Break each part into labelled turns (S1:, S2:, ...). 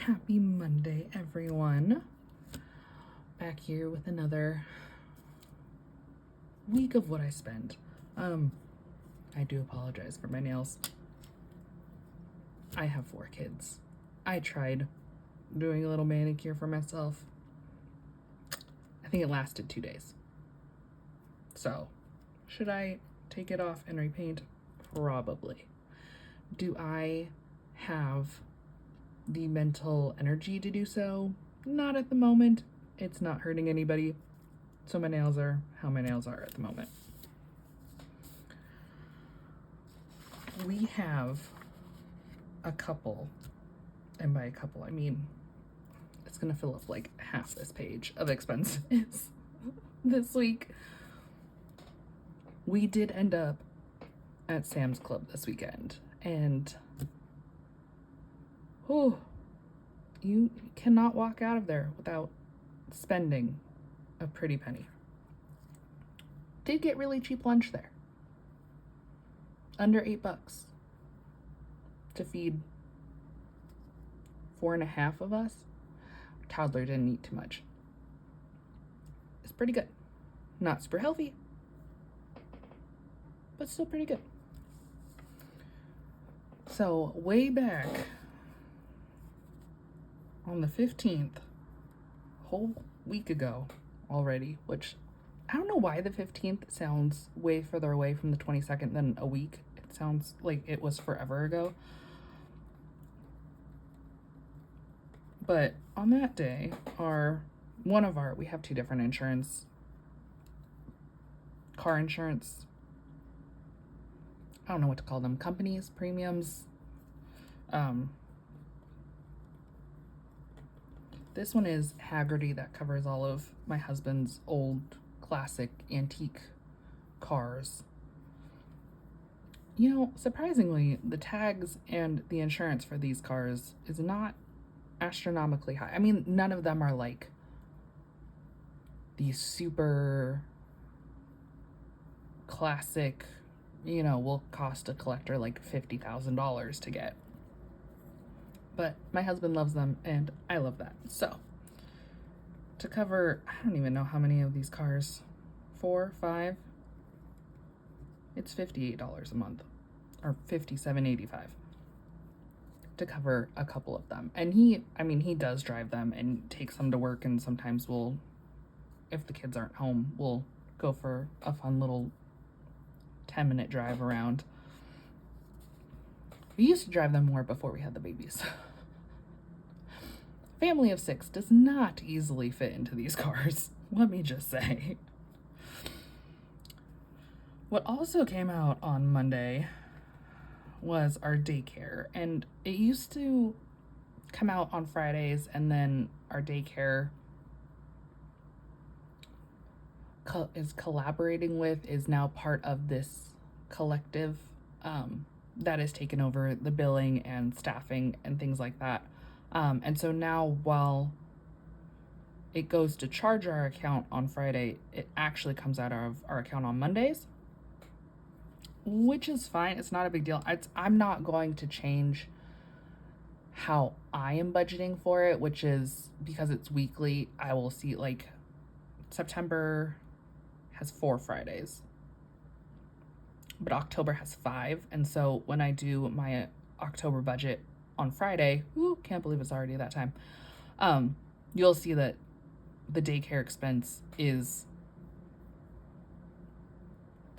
S1: Happy Monday, everyone. Back here with another week of what I spent. I do apologize for my nails. I have 4 kids. I tried doing a little manicure for myself. I think it lasted 2 days. So, should I take it off and repaint? Probably. Do I have the mental energy to do so? Not at the moment. It's not hurting anybody. So my nails are how my nails are at the moment. We have a couple, and by a couple I mean it's gonna fill up like half this page of expenses this week. We did end up at Sam's Club this weekend, and you cannot walk out of there without spending a pretty penny. Did get really cheap lunch there. Under $8 to feed 4.5 of us. Toddler didn't eat too much. It's pretty good. Not super healthy, but still pretty good. So way back on the 15th, whole week ago already, which I don't know why the 15th sounds way further away from the 22nd than a week. It sounds like it was forever ago. But on that day, we have 2 different insurance. Car insurance. I don't know what to call them. Companies, premiums. This one is Hagerty, that covers all of my husband's old classic antique cars. You know, surprisingly, the tags and the insurance for these cars is not astronomically high. I mean, none of them are like these super classic, will cost a collector like $50,000 to get. But my husband loves them, and I love that. So, to cover, I don't even know how many of these cars, 4, 5, it's $58 a month, or $57.85 to cover a couple of them. And he does drive them and takes them to work, and sometimes if the kids aren't home, we'll go for a fun little 10-minute drive around. We used to drive them more before we had the babies. Family of 6 does not easily fit into these cars, let me just say. What also came out on Monday was our daycare, and it used to come out on Fridays, and then our daycare is collaborating with, is now part of this collective that has taken over the billing and staffing and things like that. And so now, while it goes to charge our account on Friday, it actually comes out of our account on Mondays, which is fine. It's not a big deal. I'm not going to change how I am budgeting for it, which is because it's weekly. I will see, like, September has 4 Fridays, but October has 5. And so when I do my October budget on Friday, can't believe it's already that time, you'll see that the daycare expense is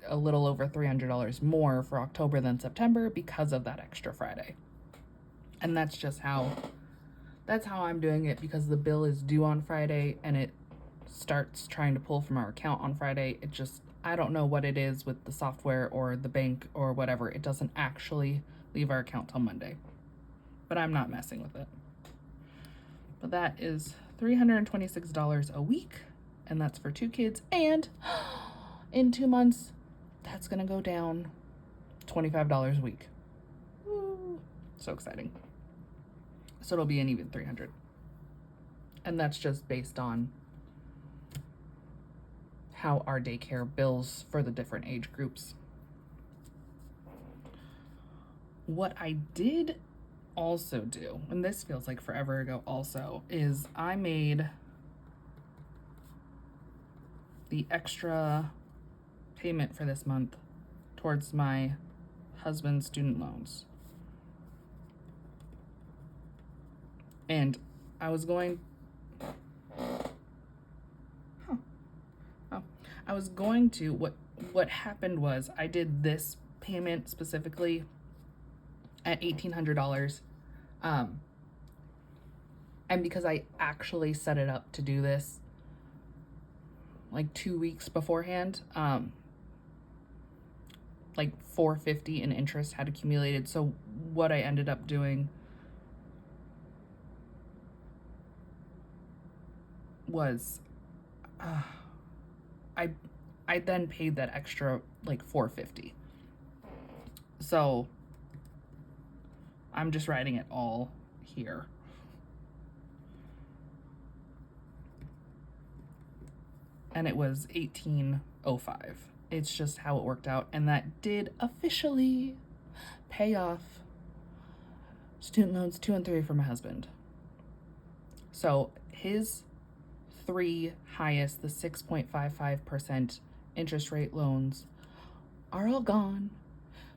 S1: a little over $300 more for October than September because of that extra Friday. And that's how I'm doing it, because the bill is due on Friday and it starts trying to pull from our account on Friday. I don't know what it is with the software or the bank or whatever. It doesn't actually leave our account till Monday, but I'm not messing with it. But that is $326 a week, and that's for 2 kids. And in 2 months, that's gonna go down $25 a week. Woo. So exciting. So it'll be an even $300. And that's just based on how our daycare bills for the different age groups. What I did also do, and this feels like forever ago also, is I made the extra payment for this month towards my husband's student loans. And I was going, I was going to, what happened was I did this payment specifically at $1,800. And because I actually set it up to do this like 2 weeks beforehand, like $450 in interest had accumulated. So what I ended up doing was I then paid that extra like $450. So I'm just writing it all here. And it was $1,805. It's just how it worked out. And that did officially pay off student loans 2 and 3 for my husband. So his 3 highest, the 6.55% interest rate loans, are all gone.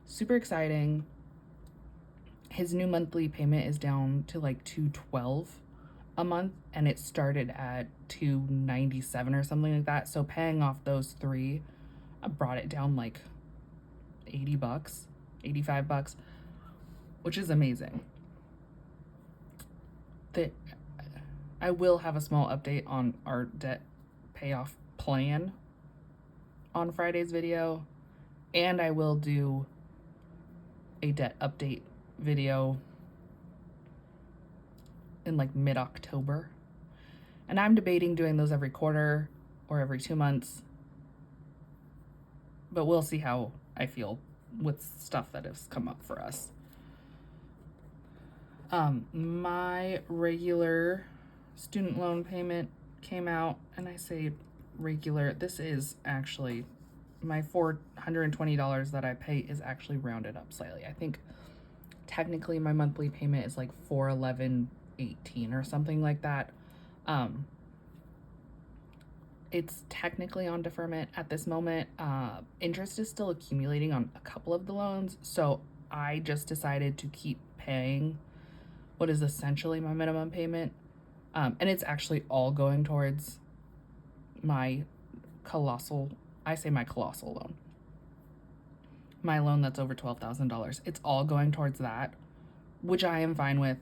S1: Super exciting. His new monthly payment is down to like $212 a month, and it started at $297 or something like that. So paying off those 3 brought it down like $80, $85, which is amazing. I will have a small update on our debt payoff plan on Friday's video, and I will do a debt update video in like mid-October. And I'm debating doing those every quarter or every 2 months, but we'll see how I feel with stuff that has come up for us. My regular student loan payment came out, and I say regular, this is actually my $420 that I pay is actually rounded up slightly. I think technically my monthly payment is like $411.18 or something like that. It's technically on deferment at this moment. Interest is still accumulating on a couple of the loans, so I just decided to keep paying what is essentially my minimum payment. And it's actually all going towards my colossal loan. My loan that's over $12,000. It's all going towards that, which I am fine with.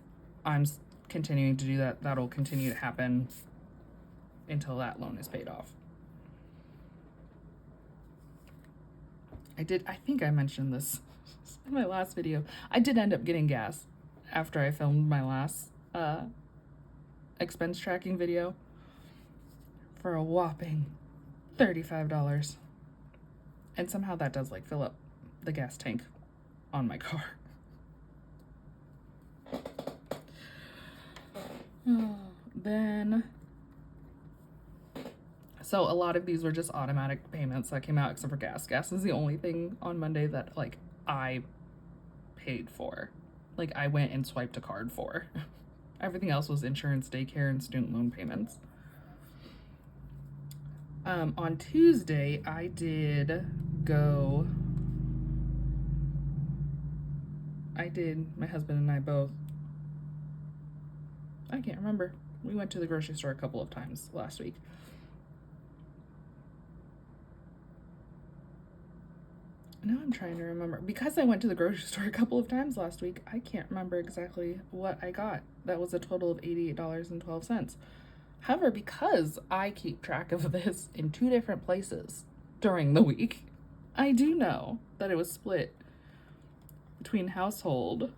S1: I'm continuing to do that. That'll continue to happen until that loan is paid off. I think I mentioned this in my last video. I did end up getting gas after I filmed my last expense tracking video for a whopping $35. And somehow that does like fill up the gas tank on my car. Then, so a lot of these were just automatic payments that came out except for gas. Gas is the only thing on Monday that like I paid for. Like I went and swiped a card for. Everything else was insurance, daycare, and student loan payments. On Tuesday, I did, my husband and I both, I can't remember. We went to the grocery store a couple of times last week. Now I'm trying to remember. Because I went to the grocery store a couple of times last week, I can't remember exactly what I got. That was a total of $88.12. However, because I keep track of this in 2 different places during the week, I do know that it was split between household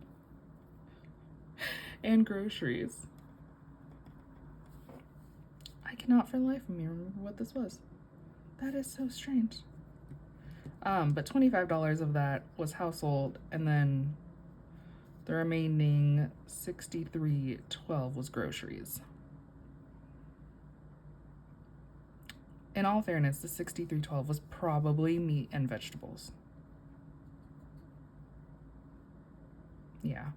S1: and groceries. I cannot for the life of me remember what this was. That is so strange. But $25 of that was household, and then the remaining $63.12 was groceries. In all fairness, the $63.12 was probably meat and vegetables. Yeah,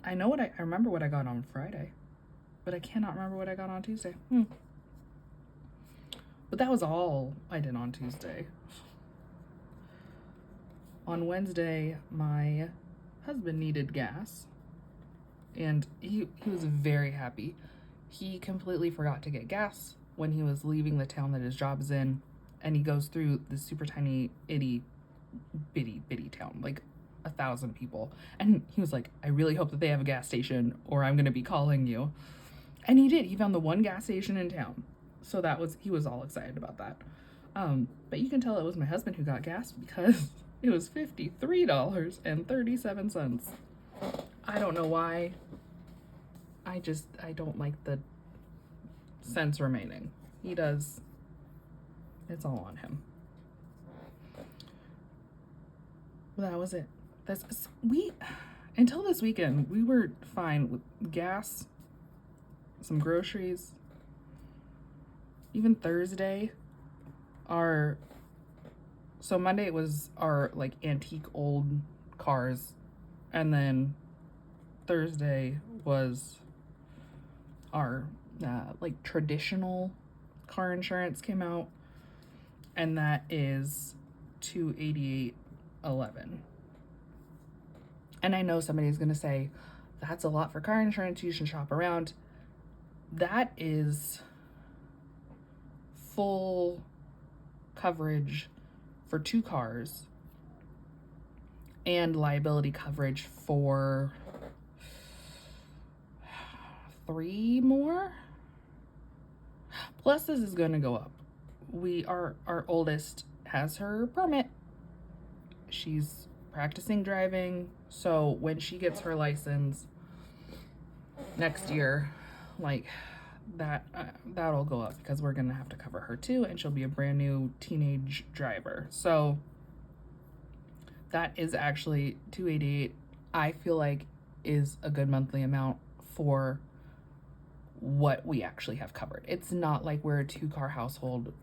S1: I remember what I got on Friday, but I cannot remember what I got on Tuesday. But that was all I did on Tuesday. On Wednesday, my husband needed gas, and he was very happy. He completely forgot to get gas when he was leaving the town that his job is in, and he goes through this super tiny, itty bitty town, like 1,000 people. And he was like, I really hope that they have a gas station, or I'm gonna be calling you. And he did. He found the one gas station in town. So he was all excited about that. But you can tell it was my husband who got gas because it was $53.37. I don't know why. I don't like the cents remaining. He does. It's all on him. Well, that was it. Until this weekend, we were fine with gas, some groceries. Even Thursday, so Monday it was our like antique old cars, and then Thursday was our like traditional car insurance came out, and that is $288.11. And I know somebody's gonna say that's a lot for car insurance, you should shop around. That is full coverage for 2 cars and liability coverage for 3 more. Plus, this is going to go up. Our oldest has her permit. She's practicing driving, so when she gets her license next year, like that'll go up because we're gonna have to cover her too, and she'll be a brand new teenage driver. So that is actually $288. I feel like is a good monthly amount for what we actually have covered. It's not like we're a 2-car household.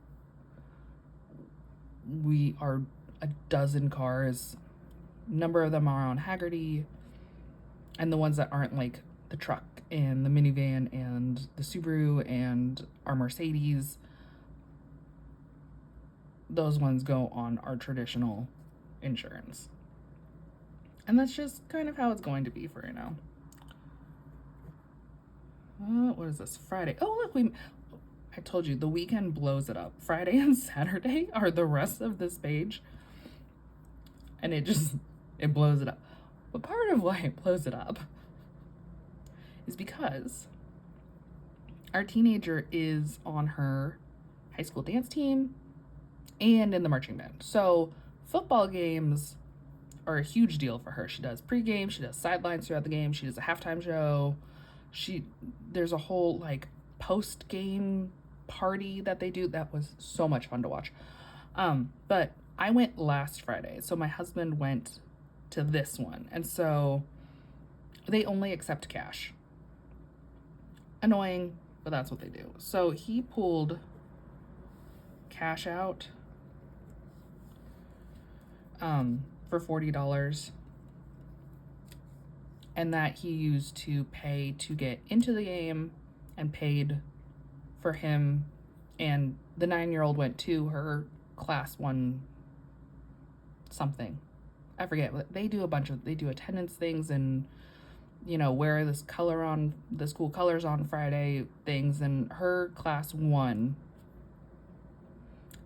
S1: We are a dozen cars. Number of them are on Haggerty, and the ones that aren't, like the truck and the minivan and the Subaru and our Mercedes, those ones go on our traditional insurance. And that's just kind of how it's going to be for right now. What is this? Friday. Oh, look, I told you the weekend blows it up. Friday and Saturday are the rest of this page, and it blows it up. But part of why it blows it up is because our teenager is on her high school dance team and in the marching band. So football games are a huge deal for her. She does pregame, she does sidelines throughout the game, she does a halftime show. There's a whole like post-game party that they do. That was so much fun to watch. But I went last Friday, so my husband went to this one, and so they only accept cash. Annoying, but that's what they do. So he pulled cash out for $40, and that he used to pay to get into the game, and paid for him, and the 9-year-old went to her class 1 something. I forget. They do attendance things, and wear this color on the school colors on Friday things, and her class won.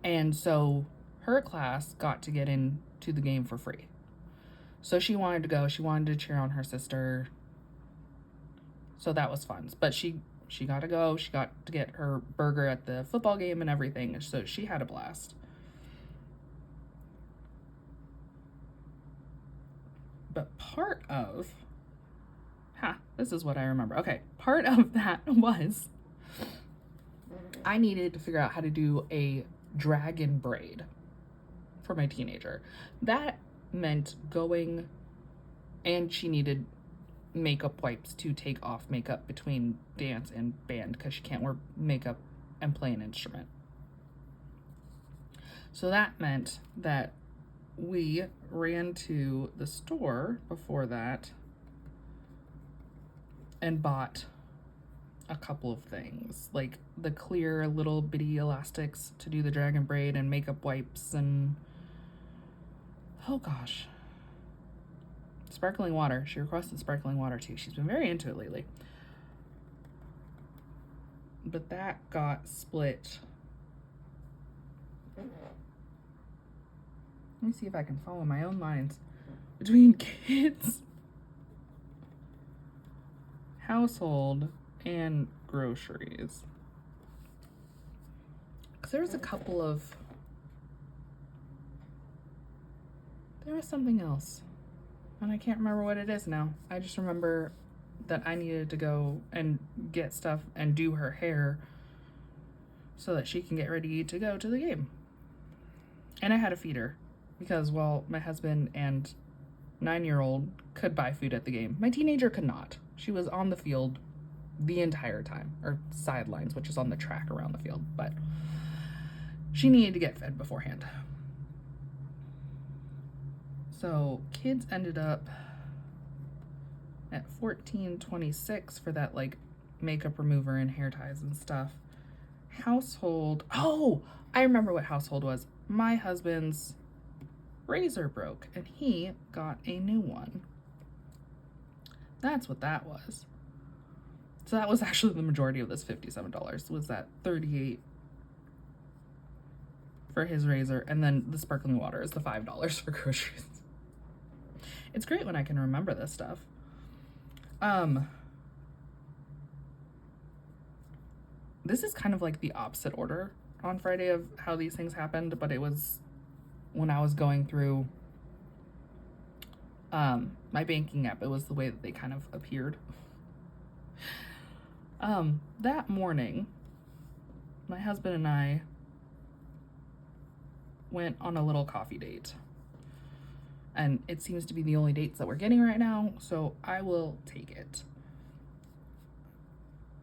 S1: And so her class got to get into the game for free. So she wanted to go. She wanted to cheer on her sister. So that was fun. But she got to go. She got to get her burger at the football game and everything. So she had a blast. But this is what I remember. Okay, part of that was I needed to figure out how to do a dragon braid for my teenager. That meant going, and she needed makeup wipes to take off makeup between dance and band because she can't wear makeup and play an instrument. So that meant that we ran to the store before that and bought a couple of things, like the clear little bitty elastics to do the dragon braid and makeup wipes and, oh gosh, sparkling water. She requested sparkling water too. She's been very into it lately. But that got split. Let me see if I can follow my own lines between kids, household, and groceries. Because there was something else, and I can't remember what it is now. I just remember that I needed to go and get stuff and do her hair so that she can get ready to go to the game. And I had to feed her because, well, my husband and 9-year-old could buy food at the game. My teenager could not. She was on the field the entire time, or sidelines, which is on the track around the field, but she needed to get fed beforehand. So kids ended up at $14.26 for that, like, makeup remover and hair ties and stuff. Household, oh, I remember what household was. My husband's razor broke and he got a new one. That's what that was. So that was actually the majority of this $57, was that $38 for his razor, and then the sparkling water is the $5 for groceries. It's great when I can remember this stuff. This is kind of like the opposite order on Friday of how these things happened, but it was when I was going through my banking app. It was the way that they kind of appeared. That morning, my husband and I went on a little coffee date. And it seems to be the only dates that we're getting right now, so I will take it.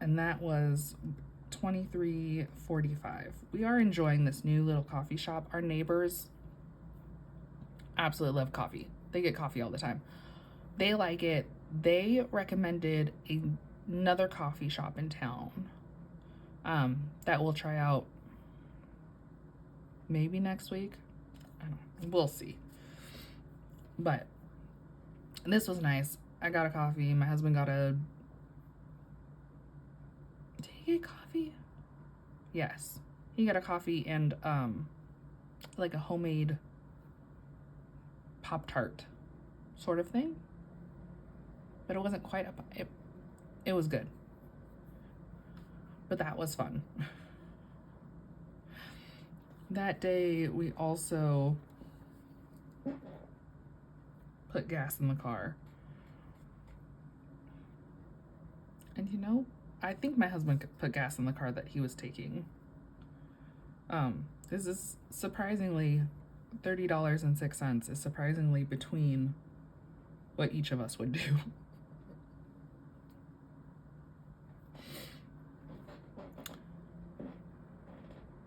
S1: And that was $23.45. We are enjoying this new little coffee shop. Our neighbors absolutely love coffee. They get coffee all the time. They like it. They recommended another coffee shop in town that we'll try out maybe next week. I don't know. We'll see. But this was nice. I got a coffee. My husband got a... Did he get coffee? Yes. He got a coffee and like a homemade Pop-Tart sort of thing. But it wasn't quite it was good. But that was fun. That day we also put gas in the car. And you know, I think my husband put gas in the car that he was taking. This is surprisingly $30.06 is surprisingly between what each of us would do.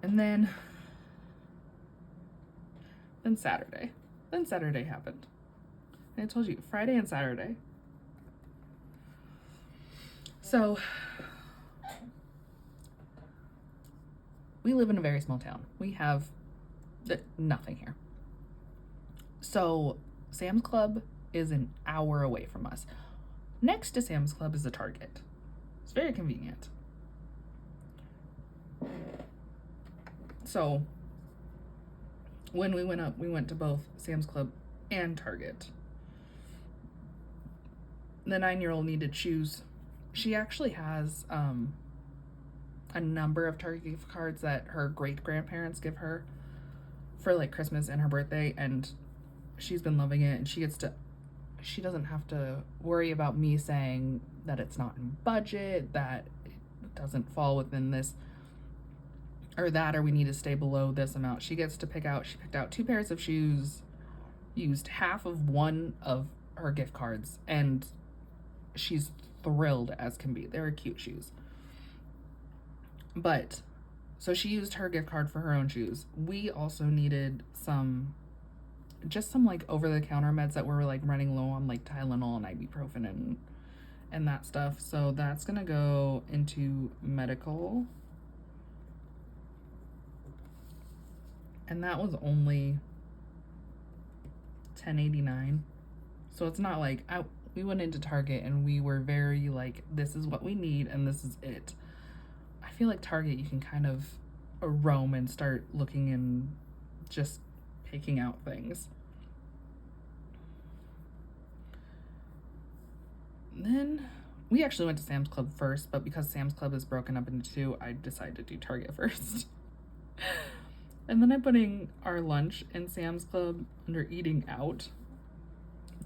S1: And then Saturday happened. And I told you, Friday and Saturday. So, we live in a very small town. We have nothing here. So, Sam's Club is an hour away from us. Next to Sam's Club is a Target. It's very convenient. So, when we went up, we went to both Sam's Club and Target. The 9-year-old needed shoes. She actually has a number of Target gift cards that her great-grandparents give her for like Christmas and her birthday, and she's been loving it, and she doesn't have to worry about me saying that it's not in budget, that it doesn't fall within this or that, or we need to stay below this amount. She gets to pick out, she picked out 2 pairs of shoes, used half of one of her gift cards, and she's thrilled as can be. They're cute shoes. But, so she used her gift card for her own shoes. We also needed some like over-the-counter meds that were like running low on, like Tylenol and ibuprofen and that stuff. So that's gonna go into medical. And that was only $10.89. So it's not like we went into Target and we were very like, this is what we need and this is it. I feel like Target, you can kind of roam and start looking and just picking out things. Then we actually went to Sam's Club first, but because Sam's Club is broken up into two, I decided to do Target first. And then I'm putting our lunch in Sam's Club under eating out,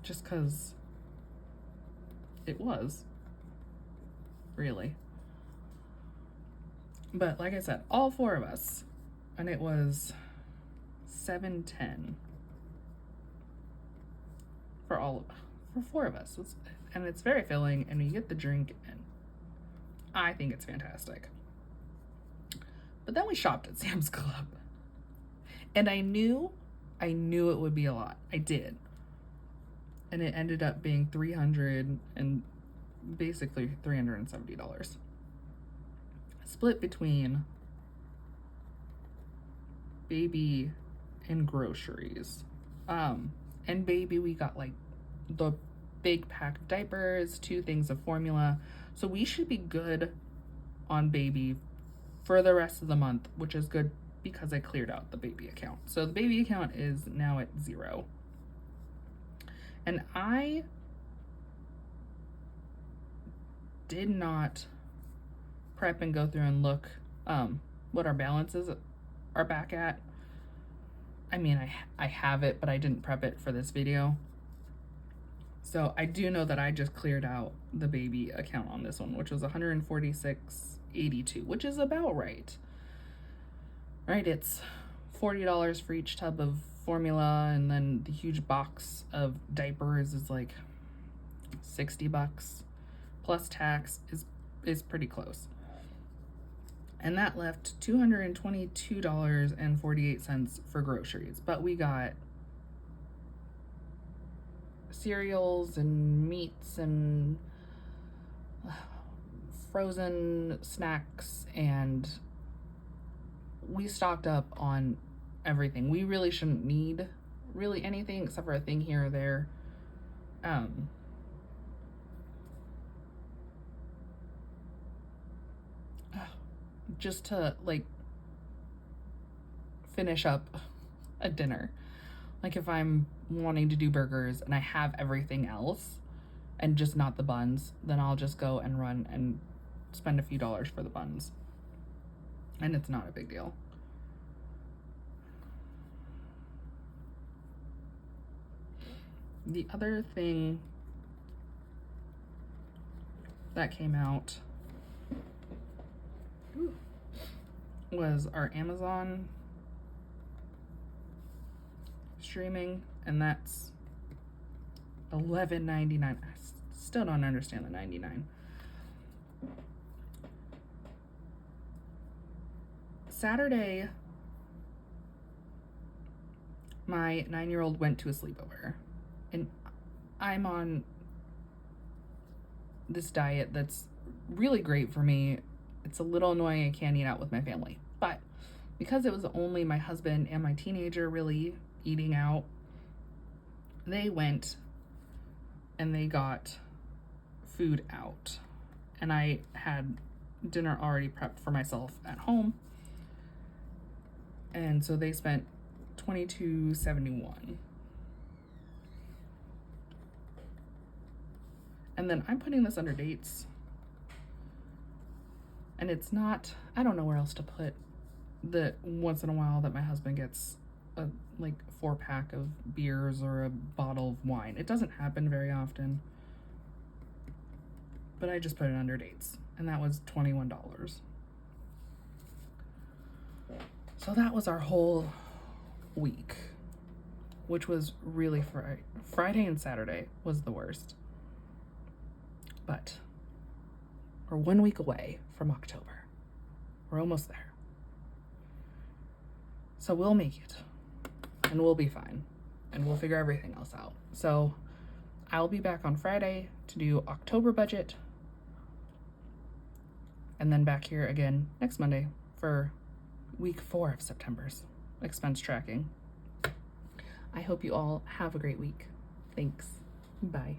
S1: just because it was, really. But like I said, all four of us, and it was $7.10 for four of us. And it's very filling, and you get the drink, and I think it's fantastic. But then we shopped at Sam's Club, and I knew it would be a lot. I did. And it ended up being basically $370. Split between baby and groceries. And baby, we got like the big pack of diapers, 2 things of formula. So we should be good on baby for the rest of the month, which is good because I cleared out the baby account. So the baby account is now at 0. And I did not prep and go through and look what our balances are back at. I mean, I have it, but I didn't prep it for this video. So I do know that I just cleared out the baby account on this one, which was $146.82, which is about right. Right, it's $40 for each tub of formula, and then the huge box of diapers is like $60 plus tax is pretty close. And that left $222.48 for groceries. But we got cereals and meats and frozen snacks, and we stocked up on everything. We really shouldn't need really anything except for a thing here or there. Just to like finish up a dinner. Like if I'm wanting to do burgers and I have everything else and just not the buns, then I'll just go and run and spend a few dollars for the buns. And it's not a big deal. The other thing that came out was our Amazon streaming, and that's $11.99. I still don't understand the 99. Saturday, my 9-year-old went to a sleepover, and I'm on this diet that's really great for me. It's a little annoying I can't eat out with my family, but because it was only my husband and my teenager really eating out, they went and they got food out, and I had dinner already prepped for myself at home, and so they spent $22.71. And then I'm putting this under dates, and it's not, I don't know where else to put the once in a while that my husband gets a like 4-pack of beers or a bottle of wine. It doesn't happen very often, but I just put it under dates, and that was $21. So that was our whole week, which was really Friday and Saturday was the worst. But we're 1 week away from October. We're almost there. So we'll make it, and we'll be fine, and we'll figure everything else out. So I'll be back on Friday to do October budget, and then back here again next Monday for week 4 of September's expense tracking. I hope you all have a great week. Thanks. Bye.